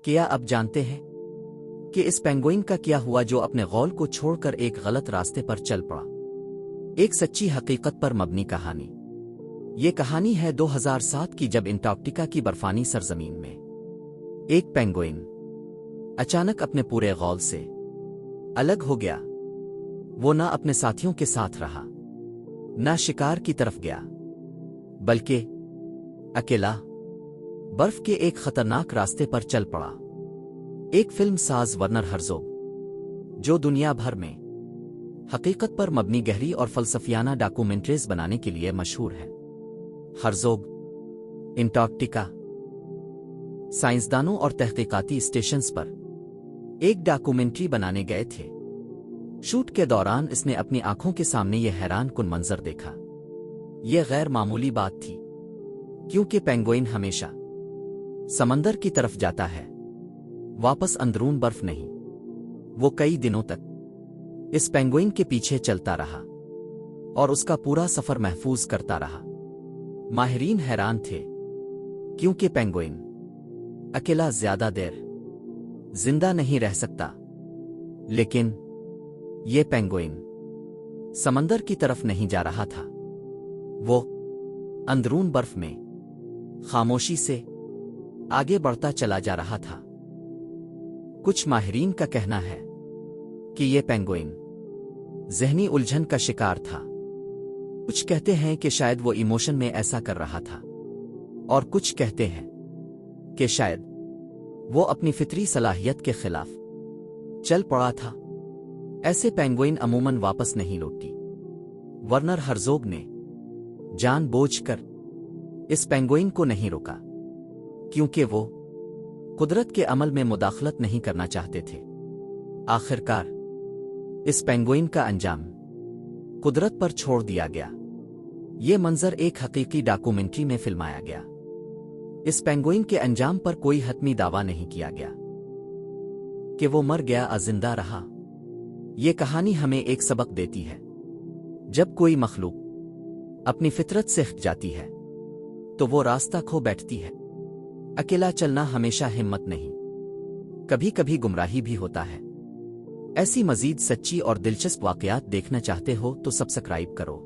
کیا اب جانتے ہیں کہ اس پینگوئن کا کیا ہوا جو اپنے غول کو چھوڑ کر ایک غلط راستے پر چل پڑا؟ ایک سچی حقیقت پر مبنی کہانی۔ یہ کہانی ہے 2007 کی، جب انٹارکٹیکا کی برفانی سرزمین میں ایک پینگوئن اچانک اپنے پورے غول سے الگ ہو گیا۔ وہ نہ اپنے ساتھیوں کے ساتھ رہا، نہ شکار کی طرف گیا، بلکہ اکیلا برف کے ایک خطرناک راستے پر چل پڑا۔ ایک فلم ساز ورنر ہرزوگ، جو دنیا بھر میں حقیقت پر مبنی گہری اور فلسفیانہ ڈاکومنٹریز بنانے کے لیے مشہور ہے، ہرزوگ انٹارکٹیکا سائنسدانوں اور تحقیقاتی اسٹیشنز پر ایک ڈاکومنٹری بنانے گئے تھے۔ شوٹ کے دوران اس نے اپنی آنکھوں کے سامنے یہ حیران کن منظر دیکھا۔ یہ غیر معمولی بات تھی، کیونکہ پینگوئن ہمیشہ سمندر کی طرف جاتا ہے، واپس اندرون برف نہیں۔ وہ کئی دنوں تک اس پینگوئن کے پیچھے چلتا رہا اور اس کا پورا سفر محفوظ کرتا رہا۔ ماہرین حیران تھے، کیونکہ پینگوئن اکیلا زیادہ دیر زندہ نہیں رہ سکتا، لیکن یہ پینگوئن سمندر کی طرف نہیں جا رہا تھا۔ وہ اندرون برف میں خاموشی سے آگے بڑھتا چلا جا رہا تھا۔ کچھ ماہرین کا کہنا ہے کہ یہ پینگوئن ذہنی الجھن کا شکار تھا۔ کچھ کہتے ہیں کہ شاید وہ ایموشن میں ایسا کر رہا تھا، اور کچھ کہتے ہیں کہ شاید وہ اپنی فطری صلاحیت کے خلاف چل پڑا تھا۔ ایسے پینگوئن عموماً واپس نہیں لوٹتی۔ ورنر ہرزوگ نے جان بوجھ کر اس پینگوئن کو نہیں روکا، کیونکہ وہ قدرت کے عمل میں مداخلت نہیں کرنا چاہتے تھے۔ آخرکار اس پینگوئن کا انجام قدرت پر چھوڑ دیا گیا۔ یہ منظر ایک حقیقی ڈاکومنٹری میں فلمایا گیا۔ اس پینگوئن کے انجام پر کوئی حتمی دعویٰ نہیں کیا گیا کہ وہ مر گیا یا زندہ رہا۔ یہ کہانی ہمیں ایک سبق دیتی ہے، جب کوئی مخلوق اپنی فطرت سے ہٹ جاتی ہے تو وہ راستہ کھو بیٹھتی ہے۔ اکیلا چلنا ہمیشہ ہمت نہیں، کبھی کبھی گمراہی بھی ہوتا ہے۔ ایسی مزید سچی اور دلچسپ واقعات دیکھنا چاہتے ہو تو سبسکرائب کرو۔